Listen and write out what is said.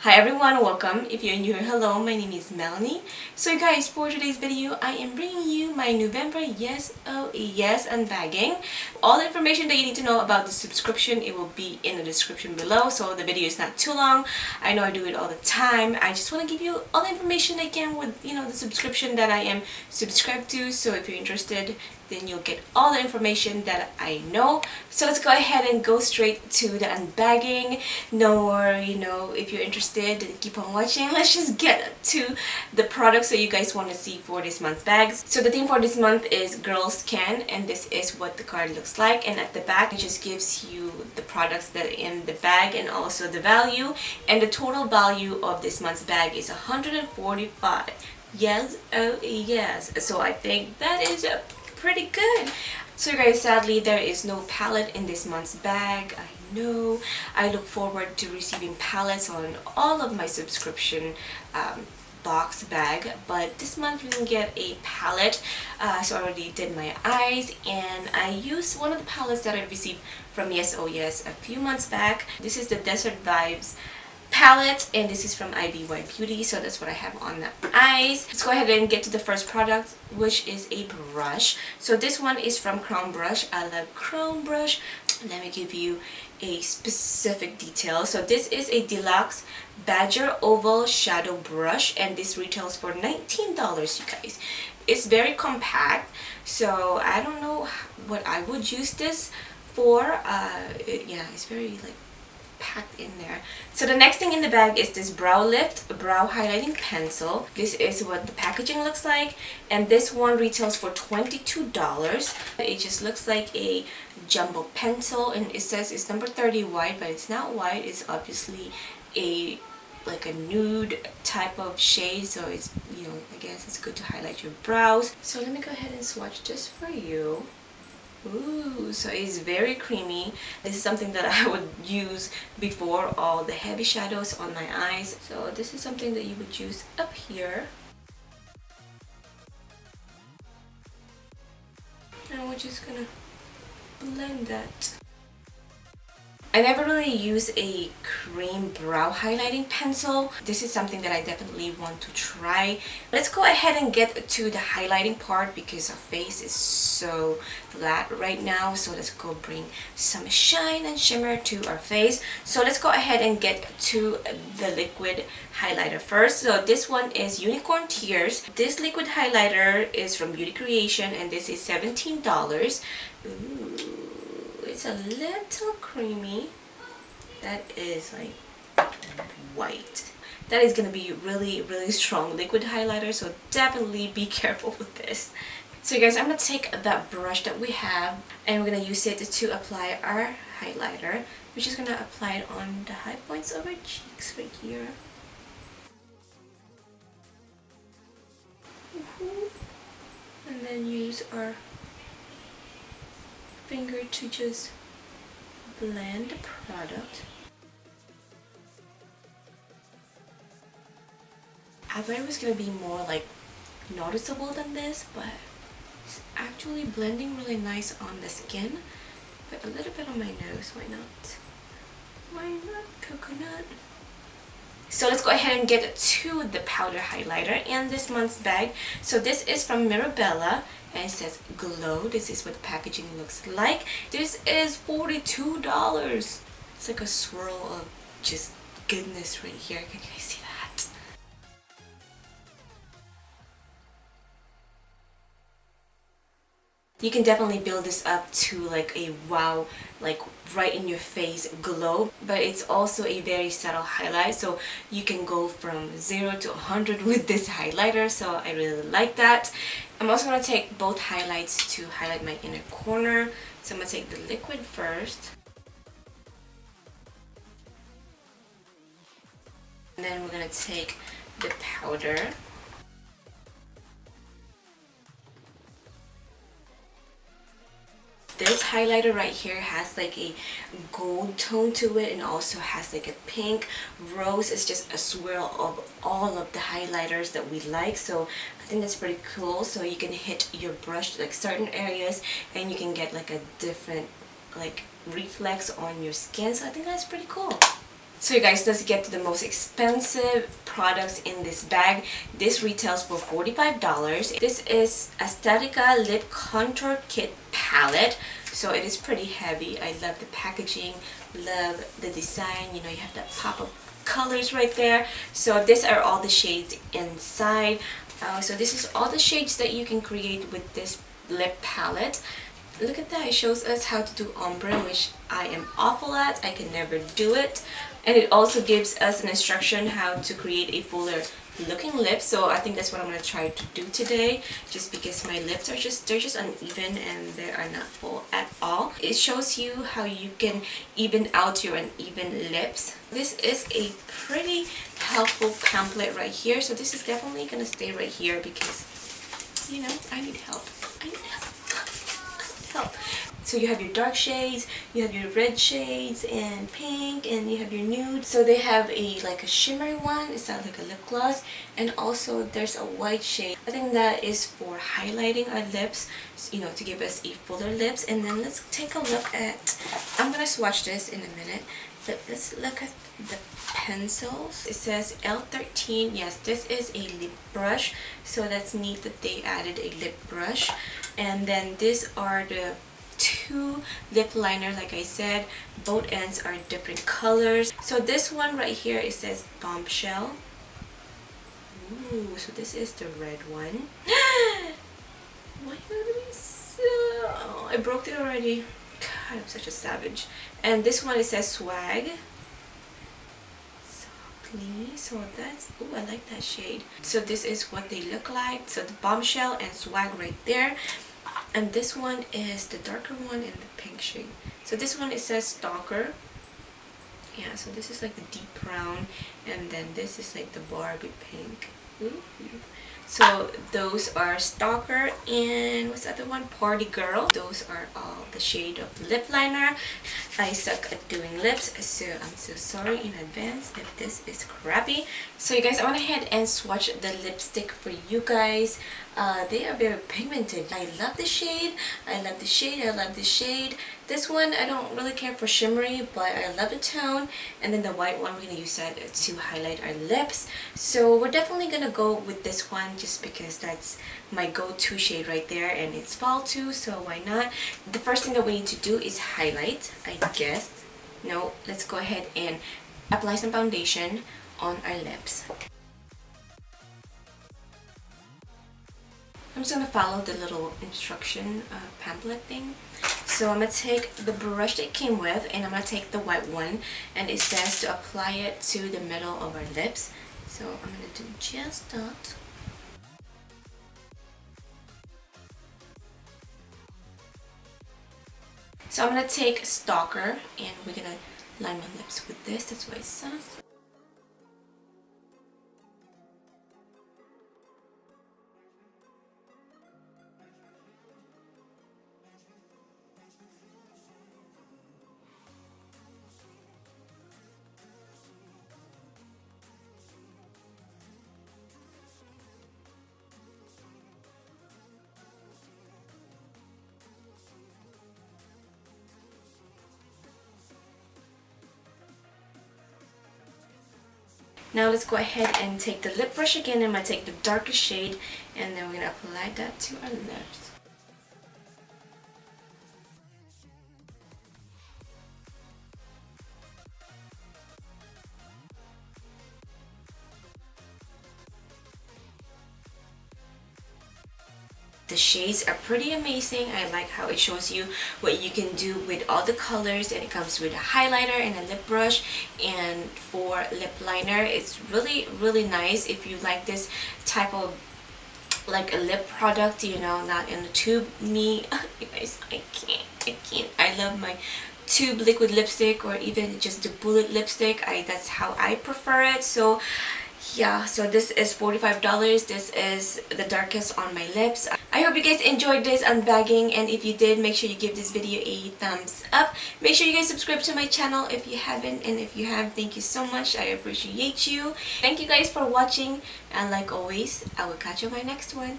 Hi everyone, welcome. If you're new, hello, my name is Melanie. So guys, for today's video, I am bringing you my November Yes Oh Yes unbagging. All the information that you need to know about the subscription, it will be in the description below, so the video is not too long. I know I do it all the time. I just want to give you all the information I can with, the subscription that I am subscribed to. So if you're interested, then you'll get all the information that I know. So let's go ahead and go straight to the unbagging. No worry, if you're interested, then keep on watching. Let's just get to the products that you guys want to see for this month's bags. So the theme for this month is Girls Can, and this is what the card looks like. And at the back, it just gives you the products that are in the bag and also the value. And the total value of this month's bag is $145. Yes, oh yes. So I think that is pretty good. So guys, sadly there is no palette in this month's bag. I know. I look forward to receiving palettes on all of my subscription box bag, but this month we didn't get a palette. So I already did my eyes, and I used one of the palettes that I received from Yes Oh Yes a few months back. This is the Desert Vibes palette, and this is from IBY Beauty, so that's what I have on the eyes. Let's go ahead and get to the first product, which is a brush. So this one is from Crown Brush. I love Crown Brush. Let me give you a specific detail. So this is a Deluxe Badger Oval Shadow Brush, and this retails for $19, you guys. It's very compact, so I don't know what I would use this for. Yeah, it's very like packed in there. So the next thing in the bag is this Brow Lift Brow Highlighting Pencil. This is what the packaging looks like, and this one retails for $22. It just looks like a jumbo pencil, and it says it's number 30 wide, but it's not wide. It's obviously like a nude type of shade, so it's, I guess it's good to highlight your brows. So let me go ahead and swatch this for you. Ooh, so it's very creamy. This is something that I would use before all the heavy shadows on my eyes. So this is something that you would use up here. And we're just gonna blend that. I never really use a cream brow highlighting pencil. This is something that I definitely want to try. Let's go ahead and get to the highlighting part because our face is so flat right now. So let's go bring some shine and shimmer to our face. So let's go ahead and get to the liquid highlighter first. So this one is Unicorn Tears. This liquid highlighter is from Beauty Creation, and this is $17. Ooh. It's a little creamy. That is like white. That is going to be really strong liquid highlighter, so definitely be careful with this. So guys, I'm going to take that brush that we have, and we're going to use it to apply our highlighter. We're just going to apply it on the high points of our cheeks right here. And then use our finger to just blend the product. I thought it was going to be more like noticeable than this, but it's actually blending really nice on the skin. But a little bit on my nose, why not? Why not coconut? So let's go ahead and get to the powder highlighter in this month's bag. So this is from Mirabella, and it says Glow. This is what the packaging looks like. This is $42. It's like a swirl of just goodness right here. Can you guys see that? You can definitely build this up to like a wow, like right in your face glow, but it's also a very subtle highlight, so you can go from 0 to 100 with this highlighter, so I really like that. I'm also going to take both highlights to highlight my inner corner. So I'm going to take the liquid first, and then we're going to take the powder. This highlighter right here has like a gold tone to it, and also has like a pink. Rose is just a swirl of all of the highlighters that we like, so I think that's pretty cool. So you can hit your brush to like certain areas, and you can get like a different like reflex on your skin, so I think that's pretty cool. So you guys, let's get to the most expensive products in this bag. This retails for $45. This is Aesthetica Lip Contour Kit Palette. So it is pretty heavy. I love the packaging, love the design. You know, you have that pop of colors right there. So these are all the shades inside. So this is all the shades that you can create with this lip palette. Look at that, it shows us how to do ombre, which I am awful at. I can never do it. And it also gives us an instruction how to create a fuller looking lip. So I think that's what I'm going to try to do today, just because my lips are they're just uneven and they are not full at all. It shows you how you can even out your uneven lips. This is a pretty helpful pamphlet right here. So this is definitely going to stay right here because, you know, I need help. I need help. So you have your dark shades, you have your red shades and pink, and you have your nude. So they have like a shimmery one, it's not like a lip gloss, and also there's a white shade. I think that is for highlighting our lips, you know, to give us a fuller lips. And then let's take a look at, I'm gonna swatch this in a minute, but let's look at the pencils. It says L13. Yes, this is a lip brush, so that's neat that they added a lip brush. And then these are the two lip liners. Like I said, both ends are different colors. So this one right here, it says Bombshell. Ooh, so this is the red one. Why are we so... Oh, I broke it already. God, I'm such a savage. And this one, it says Swag. So that's, oh, I like that shade. So this is what they look like. So the Bombshell and Swag right there. And this one is the darker one in the pink shade. So this one, it says Stalker. Yeah, so this is like the deep brown, and then this is like the Barbie pink. Ooh. So those are Stalker, and what's the other one? Party Girl. Those are all the shade of lip liner. I suck at doing lips, so I'm so sorry in advance if this is crappy. So you guys, I went ahead and swatched the lipstick for you guys. They are very pigmented. I love the shade. I love the shade. I love the shade. This one, I don't really care for shimmery, but I love the tone. And then the white one, we're going to use that to highlight our lips. So we're definitely going to go with this one just because that's my go-to shade right there. And it's fall too, so why not? The first thing that we need to do is highlight, I guess. No, let's go ahead and apply some foundation on our lips. I'm just going to follow the little instruction pamphlet thing. So I'm going to take the brush that it came with, and I'm going to take the white one, and it says to apply it to the middle of our lips. So I'm going to do just that. So I'm going to take Stalker, and we're going to line my lips with this. That's what it says. Now let's go ahead and take the lip brush again. I'm going to take the darkest shade, and then we're going to apply that to our lips. The shades are pretty amazing. I like how it shows you what you can do with all the colors, and it comes with a highlighter and a lip brush. And for lip liner, it's really nice if you like this type of like a lip product, you know, not in the tube. Me, you guys, I can't. I love my tube liquid lipstick, or even just the bullet lipstick. That's how I prefer it. So yeah, so this is $45. This is the darkest on my lips. I hope you guys enjoyed this unbagging, and if you did, make sure you give this video a thumbs up. Make sure you guys subscribe to my channel if you haven't, and if you have, thank you so much. I appreciate you. Thank you guys for watching, and like always, I will catch you on my next one.